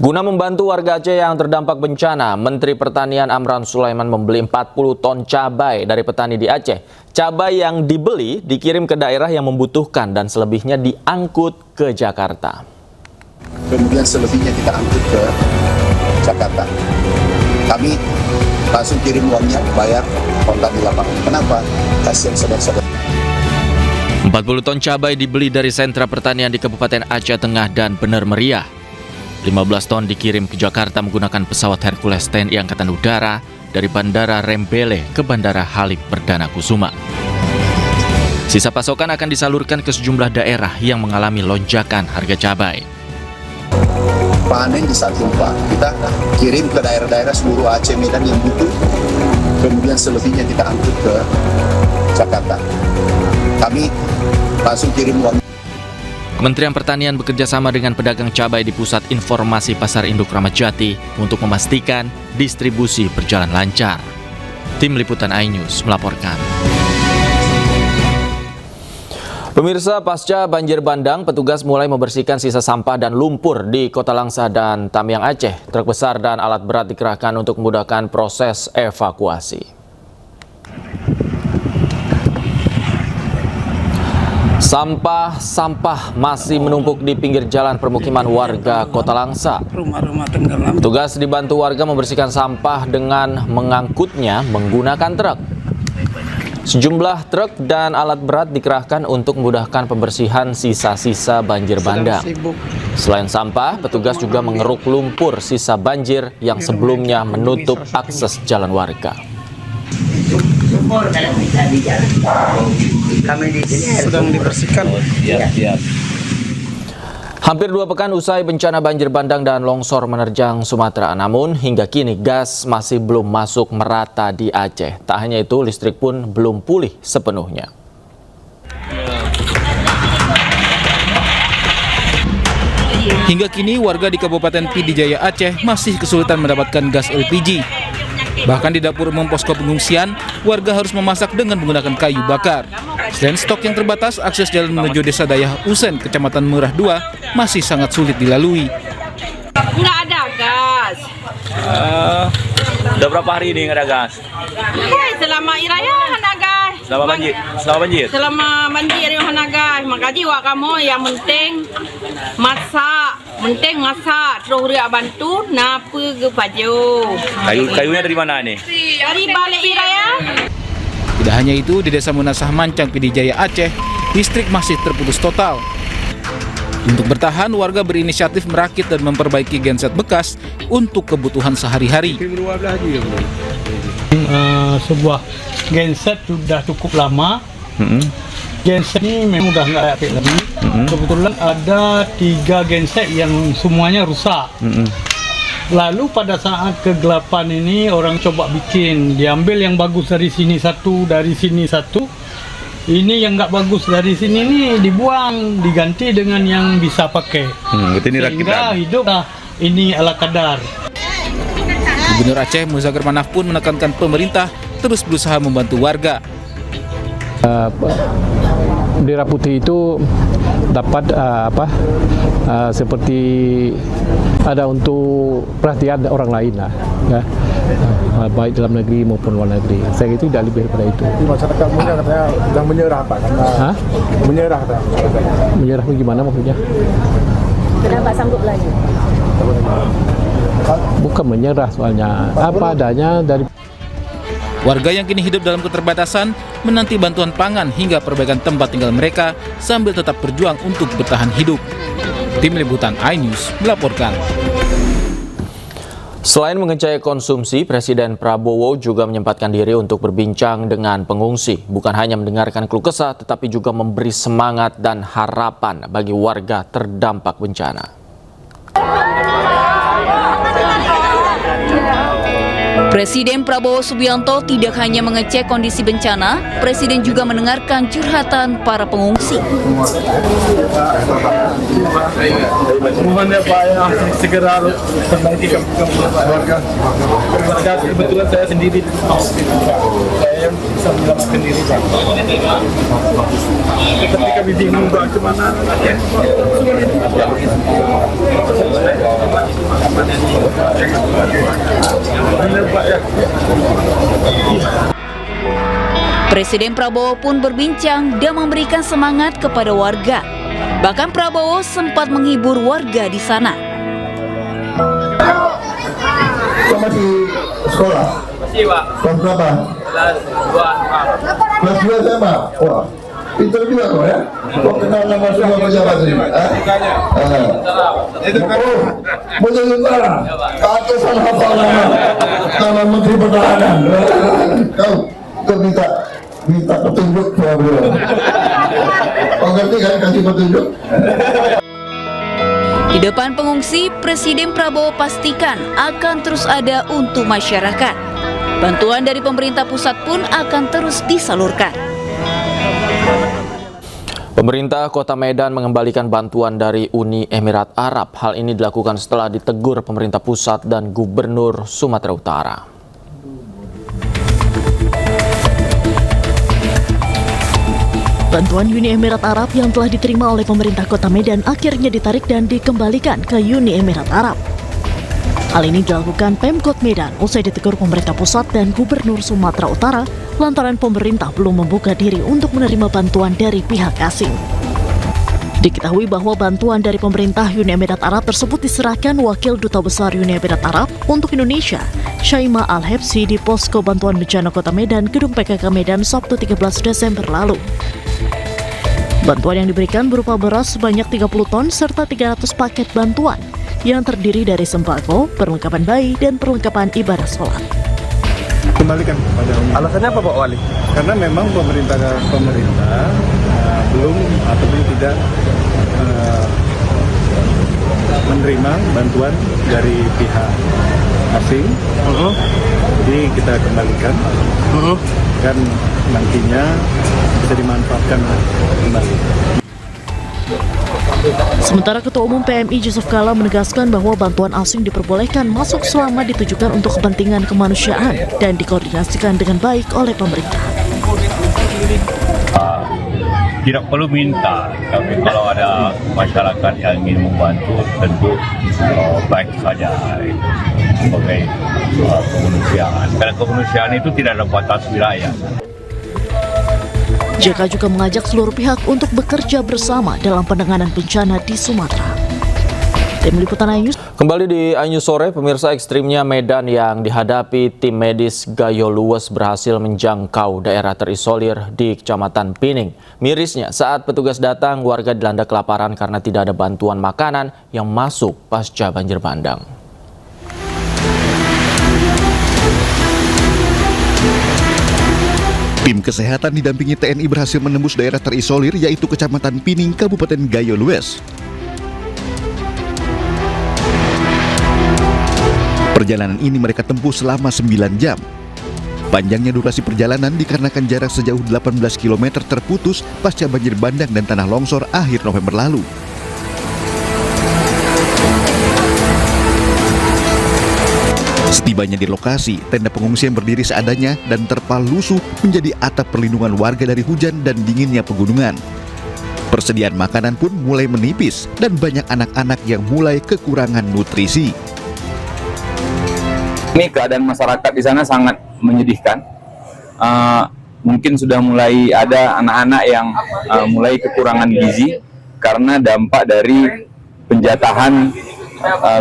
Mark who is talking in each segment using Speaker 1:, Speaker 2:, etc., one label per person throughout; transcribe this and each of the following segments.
Speaker 1: Guna membantu warga Aceh yang terdampak bencana, Menteri Pertanian Amran Sulaiman membeli 40 ton cabai dari petani di Aceh. Cabai yang dibeli dikirim ke daerah yang membutuhkan dan selebihnya diangkut ke Jakarta.
Speaker 2: Kemudian selebihnya kita angkut ke Jakarta. Kami langsung kirim uangnya, bayar kontan di lapangan. Kenapa? Kasihan saudara-saudara.
Speaker 1: 40 ton cabai dibeli dari sentra pertanian di Kabupaten Aceh Tengah dan Bener Meriah. 15 ton dikirim ke Jakarta menggunakan pesawat Hercules TNI Angkatan Udara dari Bandara Rembele ke Bandara Halim Perdana Kusuma. Sisa pasokan akan disalurkan ke sejumlah daerah yang mengalami lonjakan harga cabai.
Speaker 2: Panen di saat gempa, kita kirim ke daerah-daerah seluruh Aceh Medan yang butuh. Kemudian selebihnya kita angkut ke Jakarta. Kami langsung kirim uang.
Speaker 1: Kementerian Pertanian bekerja sama dengan pedagang cabai di Pusat Informasi Pasar Induk Ramat Jati untuk memastikan distribusi berjalan lancar. Tim Liputan iNews melaporkan. Pemirsa, pasca banjir bandang, petugas mulai membersihkan sisa sampah dan lumpur di Kota Langsa dan Tamiang Aceh. Truk besar dan alat berat dikerahkan untuk memudahkan proses evakuasi. Sampah masih menumpuk di pinggir jalan permukiman warga Kota Langsa.
Speaker 3: Rumah-rumah tenggelam.
Speaker 1: Petugas dibantu warga membersihkan sampah dengan mengangkutnya menggunakan truk. Sejumlah truk dan alat berat dikerahkan untuk memudahkan pembersihan sisa-sisa banjir bandang. Selain sampah, petugas juga mengeruk lumpur sisa banjir yang sebelumnya menutup akses jalan warga.
Speaker 3: Kami di sini sedang dibersihkan.
Speaker 1: Hampir 2 pekan usai bencana banjir bandang dan longsor menerjang Sumatera, namun hingga kini gas masih belum masuk merata di Aceh. Tak hanya itu, listrik pun belum pulih sepenuhnya.
Speaker 4: Hingga kini warga di Kabupaten Pidi Jaya Aceh masih kesulitan mendapatkan gas LPG. Bahkan di dapur umum posko pengungsian, warga harus memasak dengan menggunakan kayu bakar. Selain stok yang terbatas, akses jalan menuju Desa Dayah Usen, Kecamatan Merah 2, masih sangat sulit dilalui.
Speaker 5: Nggak ada gas.
Speaker 6: Udah berapa hari ini nggak ada gas?
Speaker 5: Selama iraya ada gas.
Speaker 6: Selama banjir?
Speaker 5: Selama banjir yang ada gas. Makanya wak kamu yang penting masak. Terus dia bantu napa ke paju.
Speaker 6: Kayunya dari mana nih?
Speaker 5: Dari balik iraya.
Speaker 4: Tidak hanya itu, di Desa Munasah Mancang, Pidi Jaya Aceh, listrik masih terputus total. Untuk bertahan, warga berinisiatif merakit dan memperbaiki genset bekas untuk kebutuhan sehari-hari.
Speaker 7: Sebuah genset sudah cukup lama. Genset ini memang udah nggak aktif lagi. Kebetulan ada 3 genset yang semuanya rusak. Lalu pada saat kegelapan ini orang coba bikin, diambil yang bagus dari sini satu, dari sini satu. Ini yang nggak bagus dari sini nih dibuang, diganti dengan yang bisa pakai. Sehingga hiduplah ini ala kadar.
Speaker 4: Gubernur Aceh Muzagar Manaf pun menekankan pemerintah terus berusaha membantu warga.
Speaker 8: Bendera putih itu dapat seperti ada untuk perhatian orang lain lah, ya. Baik dalam negeri maupun luar negeri. Saya itu tidak lebih daripada itu.
Speaker 9: Masyarakat muda katanya sudah menyerah Pak, karena menyerah tak?
Speaker 8: Menyerah bagaimana maksudnya?
Speaker 10: Kenapa sanggup lagi?
Speaker 8: Bukan menyerah, soalnya apa adanya dari.
Speaker 4: Warga yang kini hidup dalam keterbatasan menanti bantuan pangan hingga perbaikan tempat tinggal mereka sambil tetap berjuang untuk bertahan hidup. Tim Liputan iNews melaporkan.
Speaker 1: Selain mengecek konsumsi, Presiden Prabowo juga menyempatkan diri untuk berbincang dengan pengungsi. Bukan hanya mendengarkan keluh kesah, tetapi juga memberi semangat dan harapan bagi warga terdampak bencana.
Speaker 11: Presiden Prabowo Subianto tidak hanya mengecek kondisi bencana, Presiden juga mendengarkan curhatan para pengungsi.
Speaker 7: Mohon ya Pak ya, segera perbaiki kampung warga. Kebetulan saya sendiri di rumah saya bisa menyelamatkan diri Pak. Tapi kami bingung Pak, kemana?
Speaker 11: Presiden Prabowo pun berbincang dan memberikan semangat kepada warga. Bahkan Prabowo sempat menghibur warga di sana.
Speaker 9: Masih sekolah?
Speaker 6: Masih, Pak.
Speaker 9: Kelas berapa?
Speaker 6: Kelas 2.
Speaker 9: Kelas 2 SMA? Wah, pintar juga kok ya? Kok kenal nama semua pejabat ini? Mau jadi tentara? Atau salah hafal nama Menteri Pertahanan? Kau minta petunjuk sama beliau. Kau ngerti kan kasih petunjuk?
Speaker 11: Di depan pengungsi, Presiden Prabowo pastikan akan terus ada untuk masyarakat. Bantuan dari pemerintah pusat pun akan terus disalurkan.
Speaker 1: Pemerintah Kota Medan mengembalikan bantuan dari Uni Emirat Arab. Hal ini dilakukan setelah ditegur pemerintah pusat dan Gubernur Sumatera Utara.
Speaker 12: Bantuan Uni Emirat Arab yang telah diterima oleh pemerintah Kota Medan akhirnya ditarik dan dikembalikan ke Uni Emirat Arab. Hal ini dilakukan Pemkot Medan usai ditegur pemerintah pusat dan Gubernur Sumatera Utara lantaran pemerintah belum membuka diri untuk menerima bantuan dari pihak asing. Diketahui bahwa bantuan dari pemerintah Uni Emirat Arab tersebut diserahkan Wakil Duta Besar Uni Emirat Arab untuk Indonesia, Syaima Al-Hebsi di Posko Bantuan Bencana Kota Medan, Gedung PKK Medan, Sabtu 13 Desember lalu. Bantuan yang diberikan berupa beras sebanyak 30 ton serta 300 paket bantuan yang terdiri dari sembako, perlengkapan bayi, dan perlengkapan ibadah sholat.
Speaker 9: Kembalikan kepada Uni.
Speaker 3: Alasannya apa Pak Wali?
Speaker 9: Karena memang pemerintah belum tidak menerima bantuan dari pihak asing. Jadi kita kembalikan kan nantinya bisa dimanfaatkan kembali.
Speaker 12: Sementara Ketua Umum PMI Yusuf Kala menegaskan bahwa bantuan asing diperbolehkan masuk selama ditujukan untuk kepentingan kemanusiaan dan dikoordinasikan dengan baik oleh pemerintah.
Speaker 13: Tidak perlu minta, tapi kalau ada masyarakat yang ingin membantu tentu baik saja itu sebagai kemanusiaan. Karena kemanusiaan itu tidak ada batas wilayah.
Speaker 12: JK juga mengajak seluruh pihak untuk bekerja bersama dalam penanganan bencana di Sumatera. Tim Liputan iNews.
Speaker 1: Kembali di iNews sore, pemirsa, ekstrimnya medan yang dihadapi tim medis Gayo Luwes berhasil menjangkau daerah terisolir di Kecamatan Pining. Mirisnya, saat petugas datang, warga dilanda kelaparan karena tidak ada bantuan makanan yang masuk pasca banjir bandang.
Speaker 14: Tim kesehatan didampingi TNI berhasil menembus daerah terisolir yaitu Kecamatan Pining, Kabupaten Gayo Luwes. Perjalanan ini mereka tempuh selama 9 jam. Panjangnya durasi perjalanan dikarenakan jarak sejauh 18 km terputus pasca banjir bandang dan tanah longsor akhir November lalu. Setibanya di lokasi, tenda pengungsian berdiri seadanya dan terpal lusuh menjadi atap perlindungan warga dari hujan dan dinginnya pegunungan. Persediaan makanan pun mulai menipis dan banyak anak-anak yang mulai kekurangan nutrisi.
Speaker 6: Ini keadaan masyarakat di sana sangat menyedihkan. Mungkin sudah mulai ada anak-anak yang mulai kekurangan gizi karena dampak dari penjatahan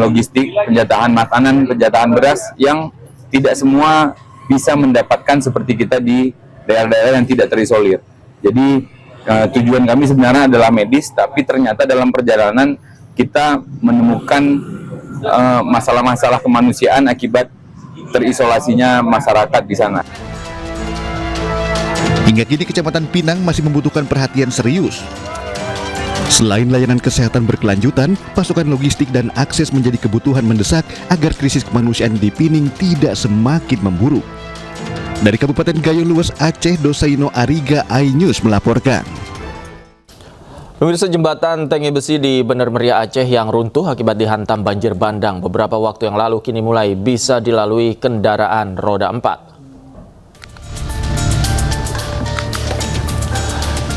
Speaker 6: logistik, penjatahan makanan, penjatahan beras yang tidak semua bisa mendapatkan seperti kita di daerah-daerah yang tidak terisolir. Jadi tujuan kami sebenarnya adalah medis, tapi ternyata dalam perjalanan kita menemukan masalah-masalah kemanusiaan akibat terisolasinya masyarakat di sana.
Speaker 14: Hingga kini Kecamatan Pinang masih membutuhkan perhatian serius. Selain layanan kesehatan berkelanjutan, pasokan logistik dan akses menjadi kebutuhan mendesak agar krisis kemanusiaan di Pining tidak semakin memburuk. Dari Kabupaten Gayo Luas, Aceh, Dosaino Ariga, iNews melaporkan.
Speaker 1: Pemirsa, jembatan Tenge Besi di Bener Meriah Aceh yang runtuh akibat dihantam banjir bandang beberapa waktu yang lalu kini mulai bisa dilalui kendaraan roda 4.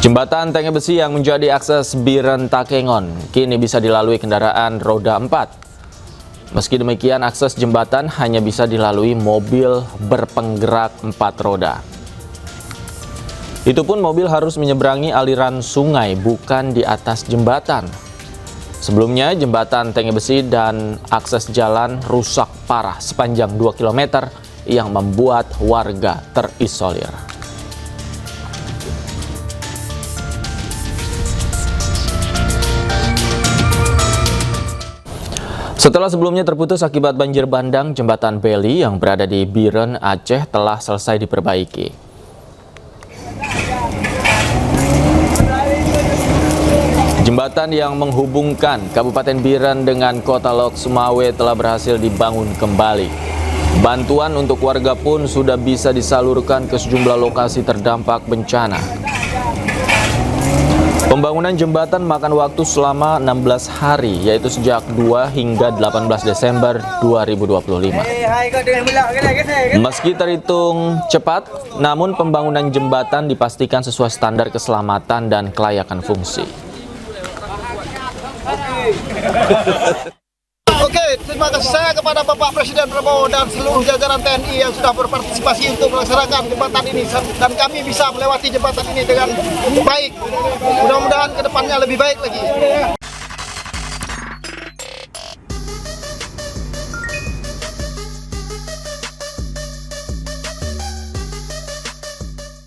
Speaker 1: Jembatan Tenge Besi yang menjadi akses Biren Takengon kini bisa dilalui kendaraan roda 4. Meski demikian, akses jembatan hanya bisa dilalui mobil berpenggerak 4 roda. Itu pun mobil harus menyeberangi aliran sungai, bukan di atas jembatan. Sebelumnya, jembatan Tenge Besi dan akses jalan rusak parah sepanjang 2 km yang membuat warga terisolir. Setelah sebelumnya terputus akibat banjir bandang, jembatan Beli yang berada di Biren, Aceh telah selesai diperbaiki. Jembatan yang menghubungkan Kabupaten Biren dengan Kota Lok Sumawe telah berhasil dibangun kembali. Bantuan untuk warga pun sudah bisa disalurkan ke sejumlah lokasi terdampak bencana. Pembangunan jembatan makan waktu selama 16 hari, yaitu sejak 2 hingga 18 Desember 2025. Meski terhitung cepat, namun pembangunan jembatan dipastikan sesuai standar keselamatan dan kelayakan fungsi.
Speaker 15: Oke, terima kasih saya kepada Bapak Presiden Prabowo dan seluruh jajaran TNI yang sudah berpartisipasi untuk melaksanakan jembatan ini, dan kami bisa melewati jembatan ini dengan baik. Mudah-mudahan ke depannya lebih baik lagi.